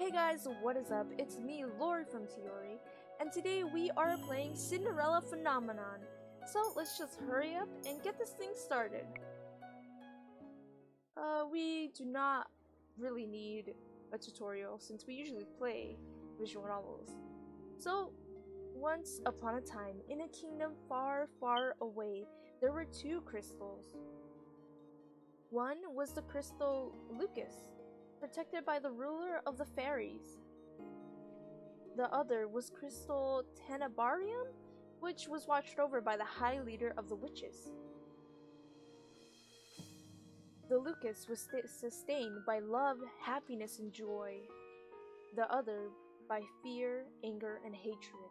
Hey guys, what is up? It's me, Lori from Tiori, and today we are playing Cinderella Phenomenon. So let's just hurry up and get this thing started. We do not really need a tutorial since we usually play visual novels. So, once upon a time, in a kingdom far, far away, there were two crystals. One was the crystal Lucas, protected by the ruler of the fairies. The other was Crystal Tenebarium, which was watched over by the High Leader of the Witches. The Lucas was sustained by love, happiness, and joy. The other by fear, anger, and hatred.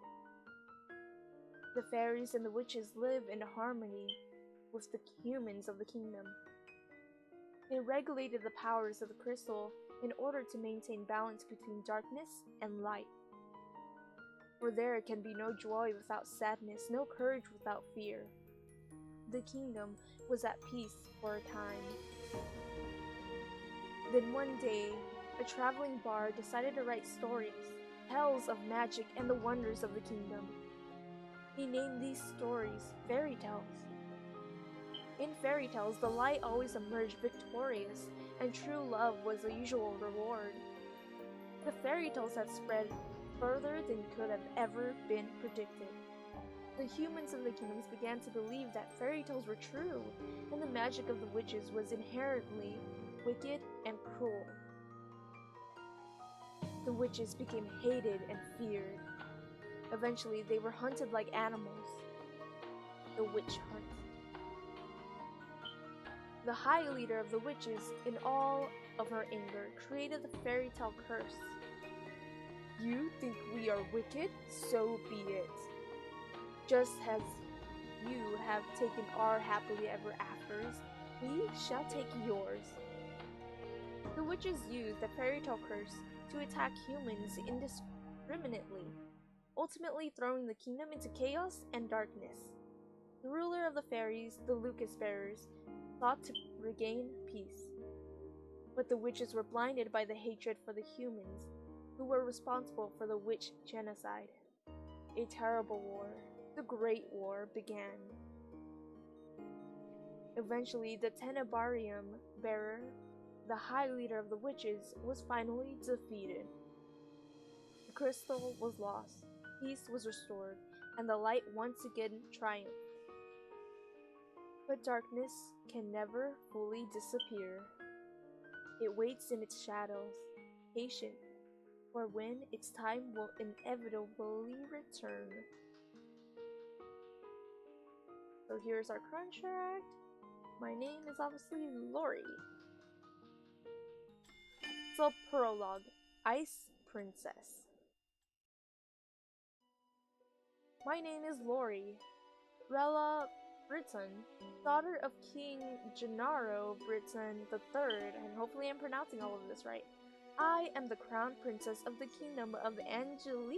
The fairies and the witches live in harmony with the humans of the kingdom. They regulated the powers of the crystal in order to maintain balance between darkness and light. For there can be no joy without sadness, no courage without fear. The kingdom was at peace for a time. Then one day, a traveling bard decided to write stories, tales of magic and the wonders of the kingdom. He named these stories fairy tales. In fairy tales, the light always emerged victorious, and true love was the usual reward. The fairy tales had spread further than could have ever been predicted. The humans of the kingdoms began to believe that fairy tales were true, and the magic of the witches was inherently wicked and cruel. The witches became hated and feared. Eventually, they were hunted like animals. The witch hunt. The High Leader of the Witches, in all of her anger, created the fairy tale curse. You think we are wicked? So be it. Just as you have taken our happily ever afters, we shall take yours. The witches used the fairy tale curse to attack humans indiscriminately, ultimately throwing the kingdom into chaos and darkness. The ruler of the fairies, the Lucas Bearers, sought to regain peace. But the witches were blinded by the hatred for the humans, who were responsible for the witch genocide. A terrible war, the Great War, began. Eventually, the Tenebarium bearer, the High Leader of the Witches, was finally defeated. The crystal was lost, peace was restored, and the light once again triumphed. But darkness can never fully disappear. It waits in its shadows, patient, for when its time will inevitably return. So here's our contract. My name is obviously Lori. So prologue, Ice Princess. My name is Lori, Rella Britain, daughter of King Gennaro Britain III, and hopefully I'm pronouncing all of this right. I am the Crown Princess of the Kingdom of Angielle,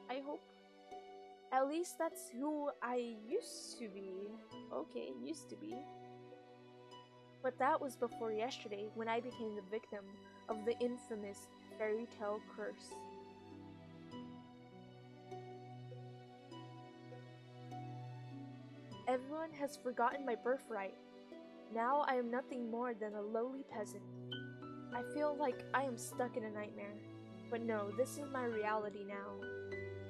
I hope. At least that's who I used to be. Okay, used to be. But that was before yesterday, when I became the victim of the infamous fairy tale curse. Everyone has forgotten my birthright. Now I am nothing more than a lowly peasant. I feel like I am stuck in a nightmare. But no, this is my reality now.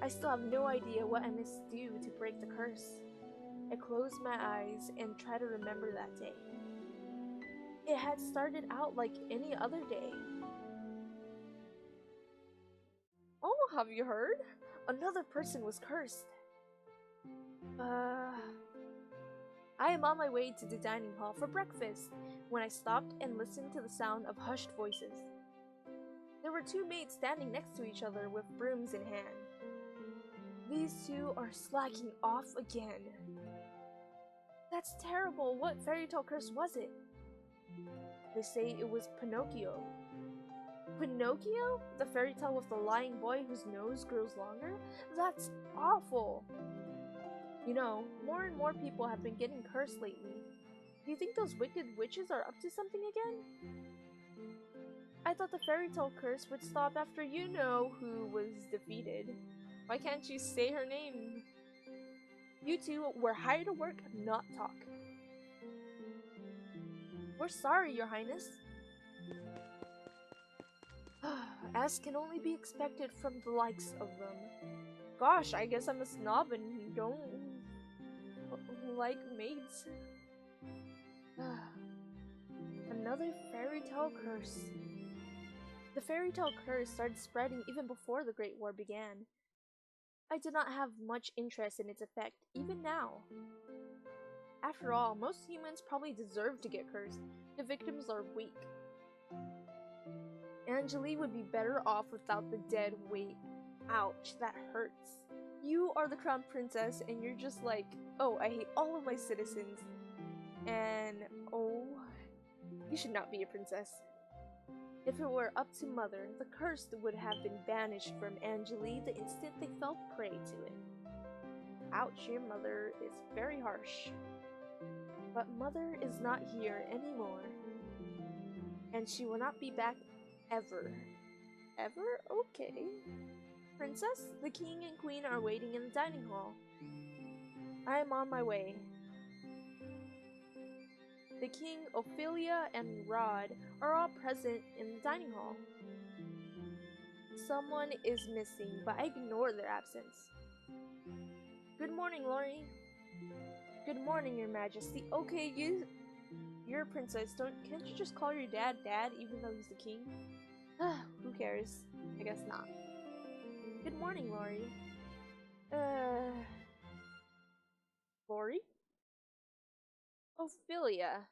I still have no idea what I must do to break the curse. I close my eyes and try to remember that day. It had started out like any other day. Oh, have you heard? Another person was cursed. I am on my way to the dining hall for breakfast when I stopped and listened to the sound of hushed voices. There were two maids standing next to each other with brooms in hand. These two are slacking off again. That's terrible. What fairy tale curse was it? They say it was Pinocchio. Pinocchio? The fairy tale with the lying boy whose nose grows longer? That's awful. You know, more and more people have been getting cursed lately. Do you think those wicked witches are up to something again? I thought the fairy tale curse would stop after you know who was defeated. Why can't you say her name? You two were hired to work, not talk. We're sorry, Your Highness. As can only be expected from the likes of them. Gosh, I guess I'm a snob and don't like maids. Another fairy tale curse. The fairy tale curse started spreading even before the Great War began. I did not have much interest in its effect, even now. After all, most humans probably deserve to get cursed. The victims are weak. Angielle would be better off without the dead weight. Ouch, that hurts. You are the Crown Princess and you're just like, oh, I hate all of my citizens. And, oh, you should not be a princess. If it were up to Mother, the curse would have been banished from Angielle the instant they fell prey to it. Ouch, your mother is very harsh. But Mother is not here anymore. And she will not be back ever. Ever? Okay. Princess, the king and queen are waiting in the dining hall. I am on my way. The king, Ophelia, and Rod are all present in the dining hall. Someone is missing, but I ignore their absence. Good morning, Lori. Good morning, Your Majesty. Okay, you're a princess. Can't you just call your dad Dad, even though he's the king? Who cares? I guess not. Good morning, Lori. Lori? Ophelia.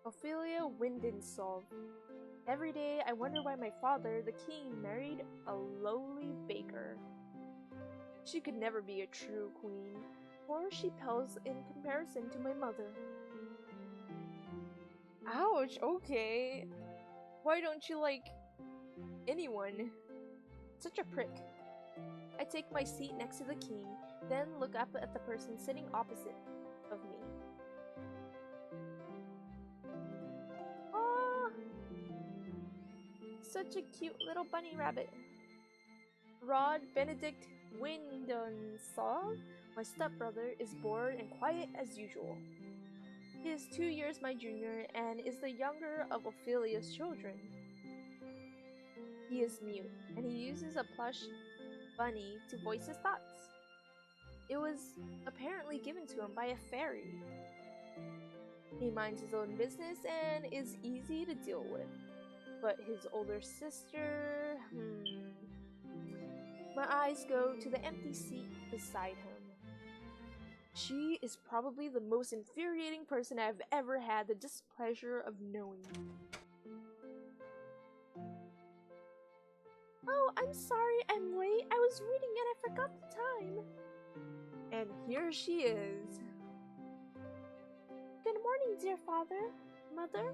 Ophelia Windensolve. Every day I wonder why my father, the king, married a lowly baker. She could never be a true queen, for she pales in comparison to my mother. Ouch, okay. Why don't you like anyone? Such a prick. I take my seat next to the king, then look up at the person sitting opposite of me. Aww! Such a cute little bunny rabbit. Rod Benedict Windensolve, my stepbrother, is bored and quiet as usual. He is 2 years my junior and is the younger of Ophelia's children. He is mute, and he uses a plush bunny to voice his thoughts. It was apparently given to him by a fairy. He minds his own business and is easy to deal with. But his older sister... My eyes go to the empty seat beside him. She is probably the most infuriating person I've ever had the displeasure of knowing. Oh, I'm sorry I'm late. I was reading and I forgot the time. And here she is. Good morning, dear father, mother.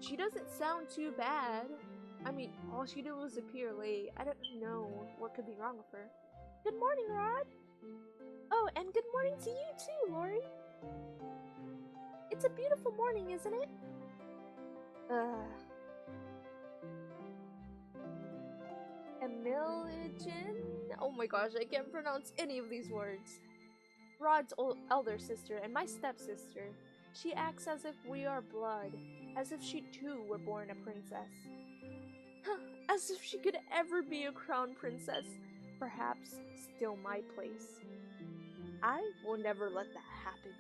She doesn't sound too bad. I mean, all she did was appear late. I don't know what could be wrong with her. Good morning, Rod. Oh, and good morning to you too, Lori. It's a beautiful morning, isn't it? Emiligen? Oh my gosh, I can't pronounce any of these words. Rod's elder sister and my stepsister. She acts as if we are blood, as if she too were born a princess. As if she could ever be a crown princess, perhaps steal my place. I will never let that happen.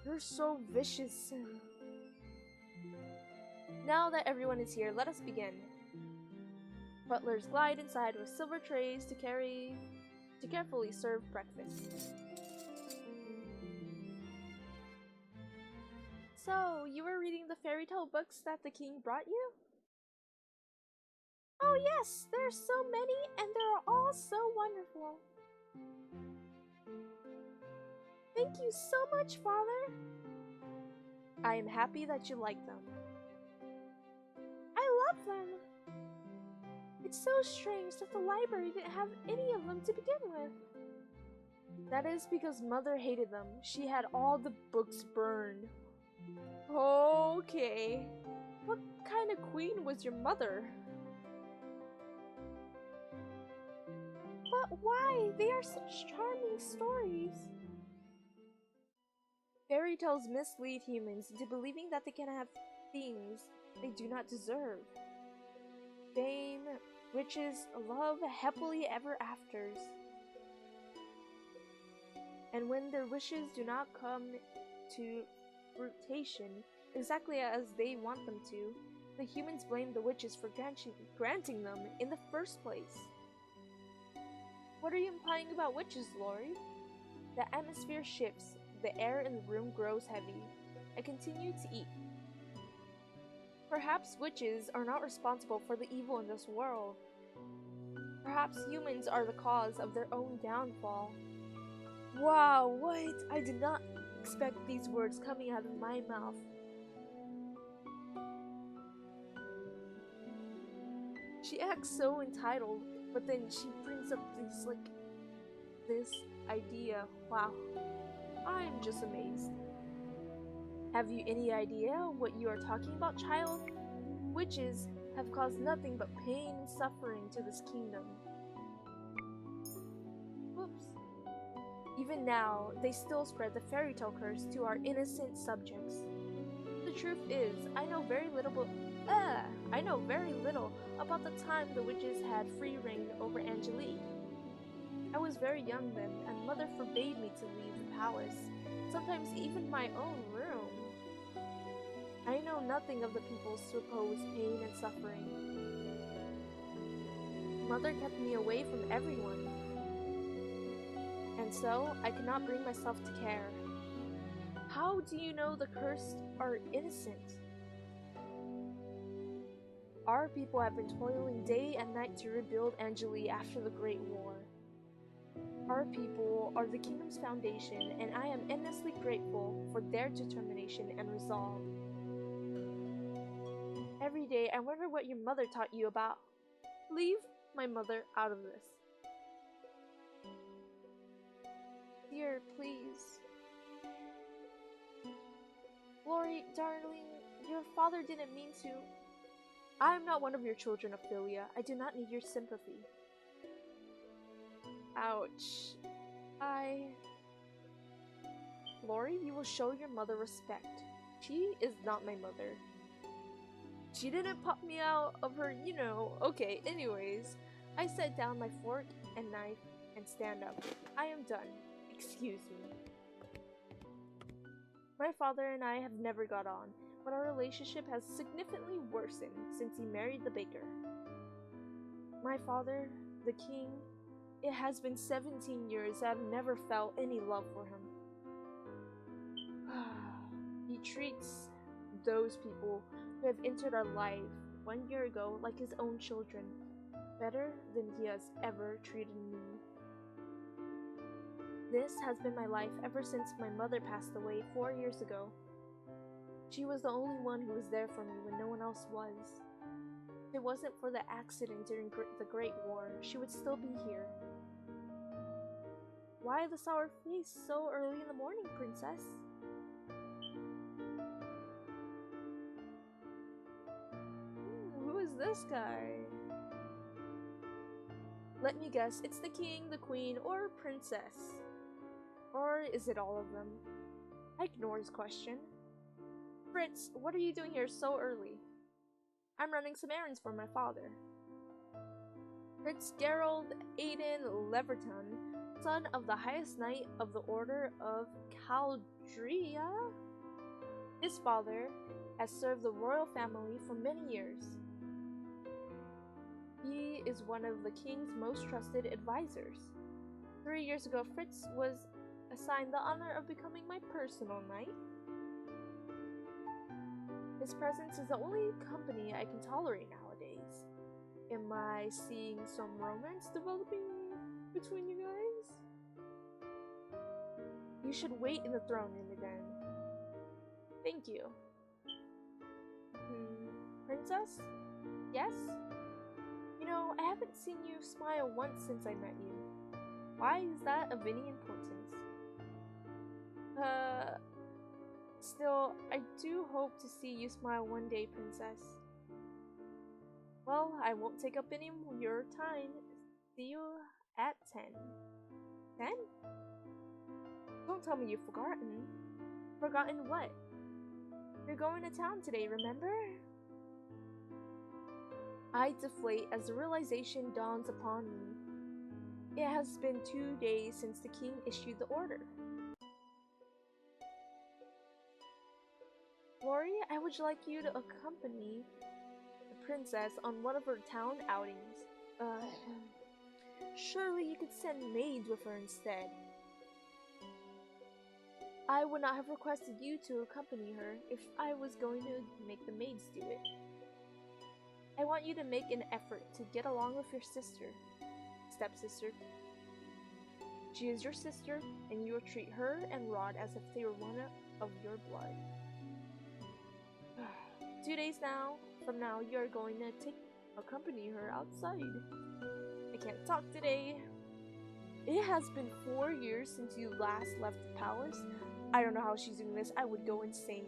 You're so vicious. Now that everyone is here, let us begin. Butlers glide inside with silver trays to carefully serve breakfast. So, you were reading the fairy tale books that the king brought you? Oh yes, there are so many and they're all so wonderful. Thank you so much, Father. I am happy that you like them. I love them. It's so strange that the library didn't have any of them to begin with. That is because Mother hated them. She had all the books burned. Okay. What kind of queen was your mother? But why? They are such charming stories. Fairy tales mislead humans into believing that they can have things they do not deserve. Fame, riches, love, happily ever afters. And when their wishes do not come to fruition exactly as they want them to, the humans blame the witches for granting them in the first place. What are you implying about witches, Lori? The atmosphere shifts, the air in the room grows heavy. I continue to eat. Perhaps witches are not responsible for the evil in this world. Perhaps humans are the cause of their own downfall. Wow, what? I did not expect these words coming out of my mouth. She acts so entitled, but then she brings up this idea. Wow, I'm just amazed. Have you any idea what you are talking about, child? Witches have caused nothing but pain and suffering to this kingdom. Whoops. Even now, they still spread the fairy tale curse to our innocent subjects. The truth is, I know very little about the time the witches had free reign over Angielle. I was very young then, and Mother forbade me to leave the palace, sometimes even my own room. I know nothing of the people's supposed pain and suffering. Mother kept me away from everyone, and so I could not bring myself to care. How do you know the cursed are innocent? Our people have been toiling day and night to rebuild Angielle after the Great War. Our people are the kingdom's foundation, and I am endlessly grateful for their determination and resolve. Every day I wonder what your mother taught you about. Leave my mother out of this. Dear, please. Lori, darling, your father didn't mean to. I am not one of your children, Ophelia. I do not need your sympathy. Ouch. Lori, you will show your mother respect. She is not my mother. She didn't pop me out of her, Okay, anyways. I set down my fork and knife and stand up. I am done. Excuse me. My father and I have never got on, but our relationship has significantly worsened since he married the baker. My father, the king, it has been 17 years I have never felt any love for him. He treats those people who have entered our life 1 year ago like his own children, better than he has ever treated me. This has been my life ever since my mother passed away 4 years ago. She was the only one who was there for me when no one else was. If it wasn't for the accident during the Great War, she would still be here. Why the sour face so early in the morning, princess? Who is this guy? Let me guess, it's the king, the queen, or princess. Or is it all of them? I ignore his question. Fritz, what are you doing here so early? I'm running some errands for my father. Fritz Gerald Aiden Leverton, son of the highest knight of the Order of Caldria. His father has served the royal family for many years. He is one of the king's most trusted advisors. 3 years ago, Fritz was assigned the honor of becoming my personal knight. His presence is the only company I can tolerate nowadays. Am I seeing some romance developing between you guys? You should wait in the throne room again. Thank you. Princess? Yes? I haven't seen you smile once since I met you. Why is that of any importance? Still, I do hope to see you smile one day, Princess. Well, I won't take up any more of your time. See you at 10. 10? Don't tell me you've forgotten. Forgotten what? You're going to town today, remember? I deflate as the realization dawns upon me. It has been 2 days since the king issued the order. Lori, I would like you to accompany the princess on one of her town outings. Surely you could send maids with her instead. I would not have requested you to accompany her if I was going to make the maids do it. I want you to make an effort to get along with your stepsister. She is your sister, and you will treat her and Rod as if they were one of your blood. 2 days from now, you are going to accompany her outside. I can't talk today. It has been 4 years since you last left the palace. I don't know how she's doing this. I would go insane.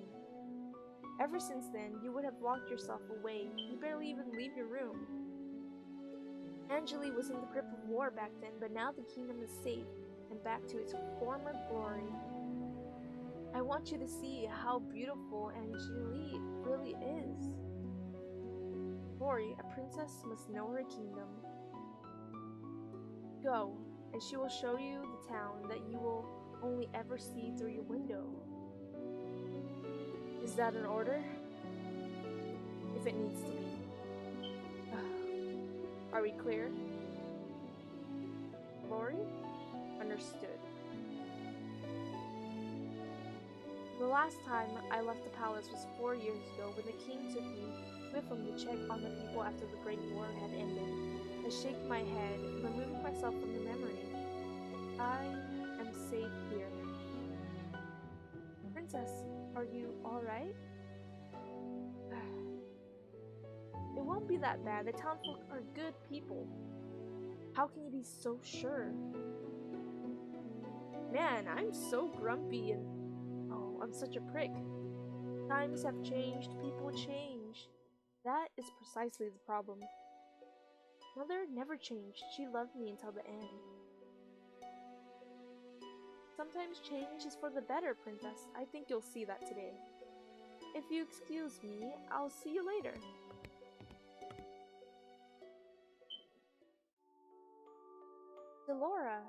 Ever since then, you would have locked yourself away. You barely even leave your room. Angielle was in the grip of war back then, but now the kingdom is safe and back to its former glory. I want you to see how beautiful Angielle really is. Lori, a princess must know her kingdom. Go, and she will show you the town that you will only ever see through your window. Is that an order? If it needs to be. Are we clear? Lori? Understood. The last time I left the palace was 4 years ago when the king took me with him to check on the people after the Great War had ended. I shake my head, removing myself from the memory. I am safe here. Princess, are you alright? It won't be that bad. The townfolk are good people. How can you be so sure? Man, I'm so grumpy and I'm such a prick. Times have changed, people change. That is precisely the problem. Mother never changed. She loved me until the end. Sometimes change is for the better, Princess. I think you'll see that today. If you excuse me, I'll see you later. Delora.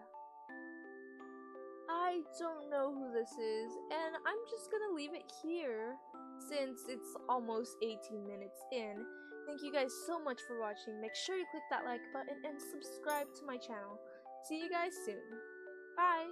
I don't know who this is, and I'm just gonna leave it here since it's almost 18 minutes in. Thank you guys so much for watching. Make sure you click that like button and subscribe to my channel. See you guys soon. Bye!